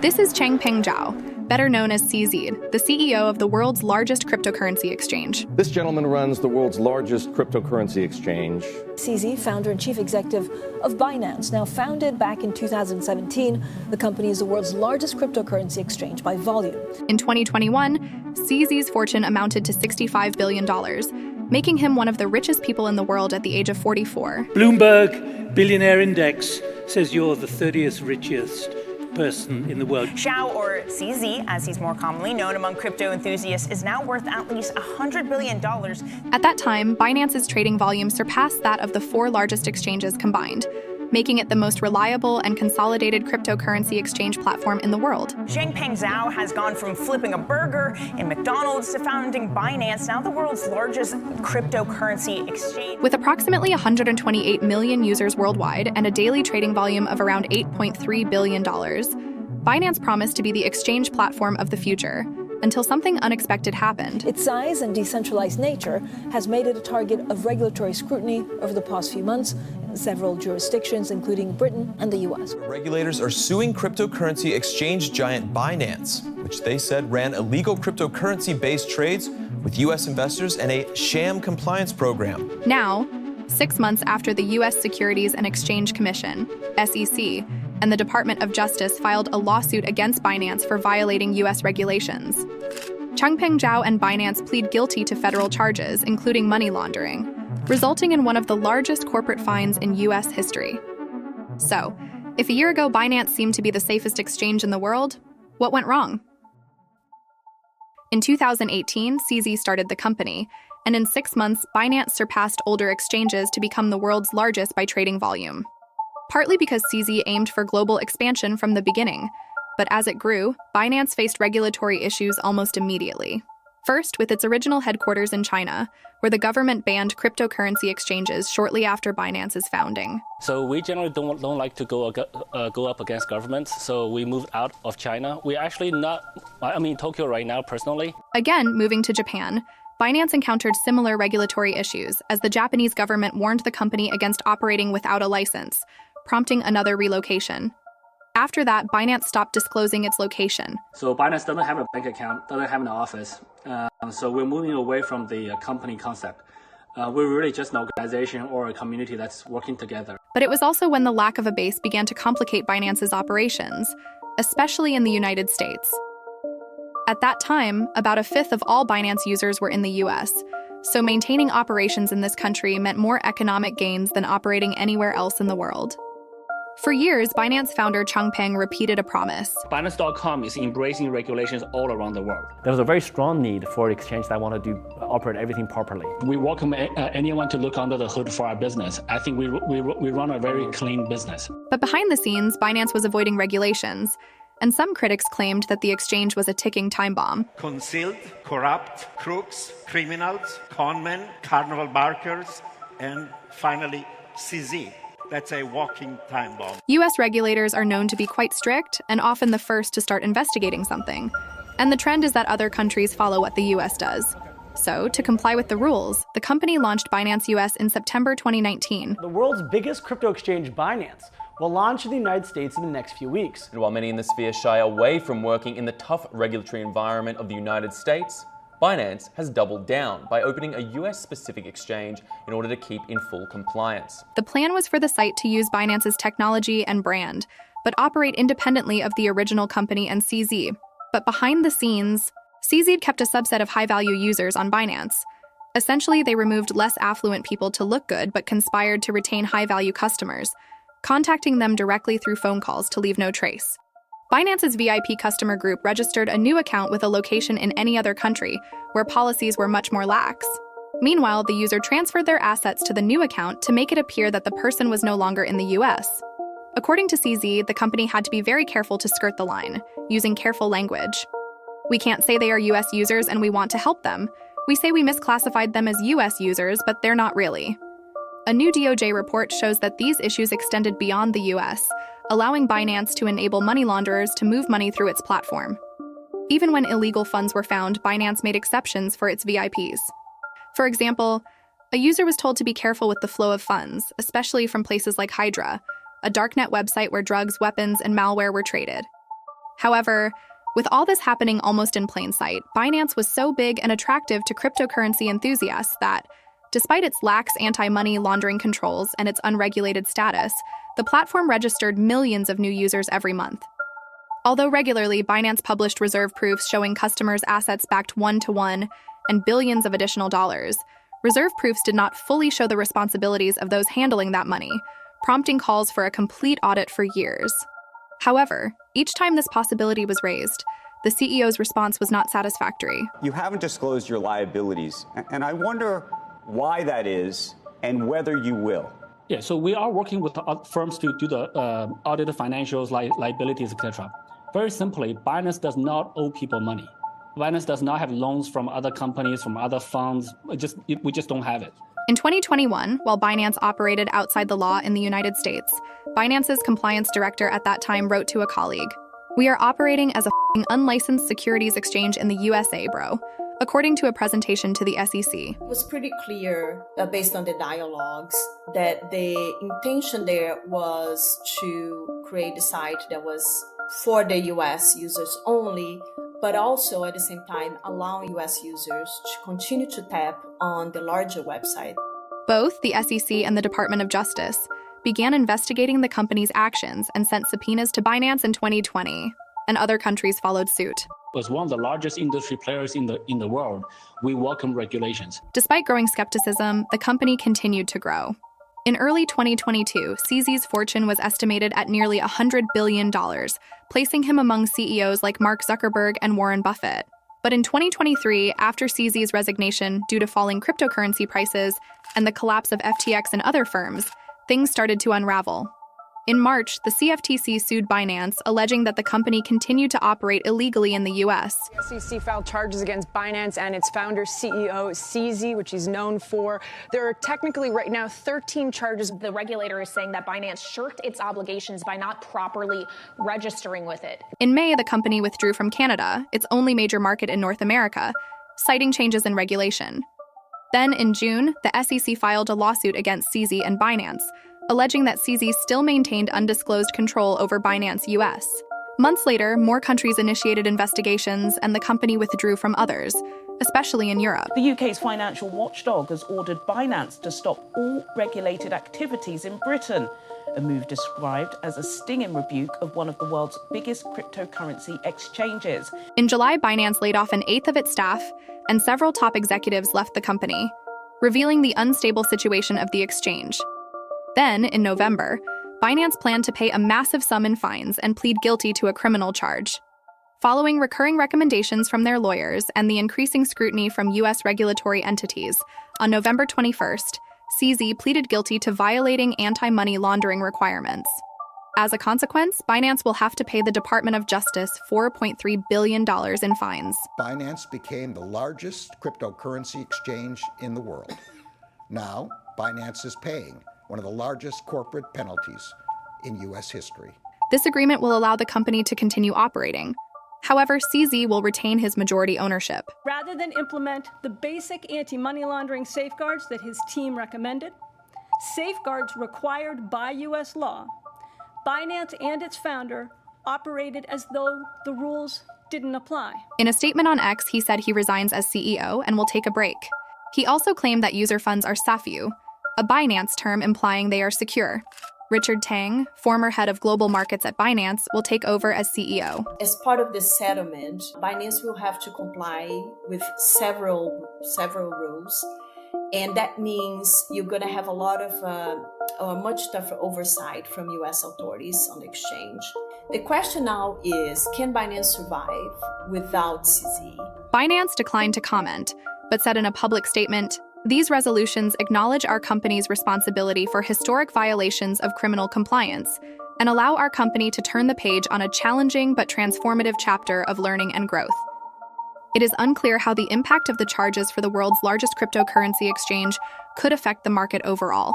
This is Changpeng Zhao, better known as CZ, the CEO of the world's largest cryptocurrency exchange. This gentleman runs the world's largest cryptocurrency exchange. CZ, founder and chief executive of Binance. Now founded back in 2017, the company is the world's largest cryptocurrency exchange by volume. In 2021, CZ's fortune amounted to $65 billion, making him one of the richest people in the world at the age of 44. Bloomberg Billionaire Index says you're the 30th richest person in the world. Zhao, or CZ, as he's more commonly known among crypto enthusiasts, is now worth at least $100 billion. At that time, Binance's trading volume surpassed that of the 4 largest exchanges combined, making it the most reliable and consolidated cryptocurrency exchange platform in the world. Changpeng Zhao has gone from flipping a burger in McDonald's to founding Binance, now the world's largest cryptocurrency exchange. With approximately 128 million users worldwide and a daily trading volume of around $8.3 billion, Binance promised to be the exchange platform of the future, until something unexpected happened. Its size and decentralized nature has made it a target of regulatory scrutiny over the past few months in several jurisdictions, including Britain and the U.S. Regulators are suing cryptocurrency exchange giant Binance, which they said ran illegal cryptocurrency-based trades with U.S. investors and a sham compliance program. Now, 6 months after the U.S. Securities and Exchange Commission, SEC, and the Department of Justice filed a lawsuit against Binance for violating U.S. regulations, Changpeng Zhao and Binance plead guilty to federal charges, including money laundering, resulting in one of the largest corporate fines in U.S. history. So, if a year ago Binance seemed to be the safest exchange in the world, what went wrong? In 2018, CZ started the company, and in 6 months, Binance surpassed older exchanges to become the world's largest by trading volume. Partly because CZ aimed for global expansion from the beginning, but as it grew, Binance faced regulatory issues almost immediately. First, with its original headquarters in China, where the government banned cryptocurrency exchanges shortly after Binance's founding. So we generally don't like to go up against governments, so we moved out of China. We're actually Tokyo right now, personally. Again, moving to Japan, Binance encountered similar regulatory issues as the Japanese government warned the company against operating without a license, prompting another relocation. After that, Binance stopped disclosing its location. So Binance doesn't have a bank account, doesn't have an office. So we're moving away from the company concept. We're really just an organization or a community that's working together. But it was also when the lack of a base began to complicate Binance's operations, especially in the United States. At that time, about 1/5 of all Binance users were in the U.S., so maintaining operations in this country meant more economic gains than operating anywhere else in the world. For years, Binance founder Changpeng repeated a promise. Binance.com is embracing regulations all around the world. There was a very strong need for exchange that want to operate everything properly. We welcome anyone to look under the hood for our business. I think we run a very clean business. But behind the scenes, Binance was avoiding regulations, and some critics claimed that the exchange was a ticking time bomb. Concealed, corrupt, crooks, criminals, conmen, carnival barkers, and finally, CZ. That's a walking time bomb. U.S. regulators are known to be quite strict and often the first to start investigating something. And the trend is that other countries follow what the U.S. does. So, to comply with the rules, the company launched Binance U.S. in September 2019. The world's biggest crypto exchange, Binance, will launch in the United States in the next few weeks. And while many in the sphere shy away from working in the tough regulatory environment of the United States, Binance has doubled down by opening a US-specific exchange in order to keep in full compliance. The plan was for the site to use Binance's technology and brand, but operate independently of the original company and CZ. But behind the scenes, CZ kept a subset of high-value users on Binance. Essentially, they removed less affluent people to look good but conspired to retain high-value customers, contacting them directly through phone calls to leave no trace. Binance's VIP customer group registered a new account with a location in any other country, where policies were much more lax. Meanwhile, the user transferred their assets to the new account to make it appear that the person was no longer in the US. According to CZ, the company had to be very careful to skirt the line, using careful language. We can't say they are US users and we want to help them. We say we misclassified them as US users, but they're not really. A new DOJ report shows that these issues extended beyond the US, allowing Binance to enable money launderers to move money through its platform. Even when illegal funds were found, Binance made exceptions for its VIPs. For example, a user was told to be careful with the flow of funds, especially from places like Hydra, a darknet website where drugs, weapons, and malware were traded. However, with all this happening almost in plain sight, Binance was so big and attractive to cryptocurrency enthusiasts that, despite its lax anti-money laundering controls and its unregulated status, the platform registered millions of new users every month. Although regularly, Binance published reserve proofs showing customers' assets backed one-to-one and billions of additional dollars, reserve proofs did not fully show the responsibilities of those handling that money, prompting calls for a complete audit for years. However, each time this possibility was raised, the CEO's response was not satisfactory. You haven't disclosed your liabilities, and I wonder why that is and whether you will. Yeah, so we are working with firms to do the audit of financials, liabilities, etc. Very simply, Binance does not owe people money. Binance does not have loans from other companies, from other funds. We just don't have it. In 2021, while Binance operated outside the law in the United States, Binance's compliance director at that time wrote to a colleague, "We are operating as a unlicensed securities exchange in the USA, bro," according to a presentation to the SEC. It was pretty clear, based on the dialogues, that the intention there was to create a site that was for the US users only, but also at the same time allowing US users to continue to tap on the larger website. Both the SEC and the Department of Justice began investigating the company's actions and sent subpoenas to Binance in 2020, and other countries followed suit. As one of the largest industry players in the world, we welcome regulations. Despite growing skepticism, the company continued to grow. In early 2022, CZ's fortune was estimated at nearly $100 billion, placing him among CEOs like Mark Zuckerberg and Warren Buffett. But in 2023, after CZ's resignation due to falling cryptocurrency prices and the collapse of FTX and other firms, things started to unravel. In March, the CFTC sued Binance, alleging that the company continued to operate illegally in the U.S. The SEC filed charges against Binance and its founder, CEO CZ, which he's known for. There are technically right now 13 charges. The regulator is saying that Binance shirked its obligations by not properly registering with it. In May, the company withdrew from Canada, its only major market in North America, citing changes in regulation. Then, in June, the SEC filed a lawsuit against CZ and Binance, alleging that CZ still maintained undisclosed control over Binance US. Months later, more countries initiated investigations and the company withdrew from others, especially in Europe. The UK's financial watchdog has ordered Binance to stop all regulated activities in Britain, a move described as a stinging rebuke of one of the world's biggest cryptocurrency exchanges. In July, Binance laid off an eighth of its staff, and several top executives left the company, revealing the unstable situation of the exchange. Then, in November, Binance planned to pay a massive sum in fines and plead guilty to a criminal charge. Following recurring recommendations from their lawyers and the increasing scrutiny from U.S. regulatory entities, on November 21st, CZ pleaded guilty to violating anti-money laundering requirements. As a consequence, Binance will have to pay the Department of Justice $4.3 billion in fines. Binance became the largest cryptocurrency exchange in the world. Now, Binance is paying one of the largest corporate penalties in U.S. history. This agreement will allow the company to continue operating. However, CZ will retain his majority ownership. Rather than implement the basic anti-money laundering safeguards that his team recommended, safeguards required by U.S. law, Binance and its founder operated as though the rules didn't apply. In a statement on X, he said he resigns as CEO and will take a break. He also claimed that user funds are SAFU, a Binance term implying they are secure. Richard Tang, former head of global markets at Binance, will take over as CEO. As part of this settlement, Binance will have to comply with several rules. And that means you're going to have a lot of much tougher oversight from U.S. authorities on the exchange. The question now is, can Binance survive without CZ? Binance declined to comment, but said in a public statement, "These resolutions acknowledge our company's responsibility for historic violations of criminal compliance and allow our company to turn the page on a challenging but transformative chapter of learning and growth." It is unclear how the impact of the charges for the world's largest cryptocurrency exchange could affect the market overall.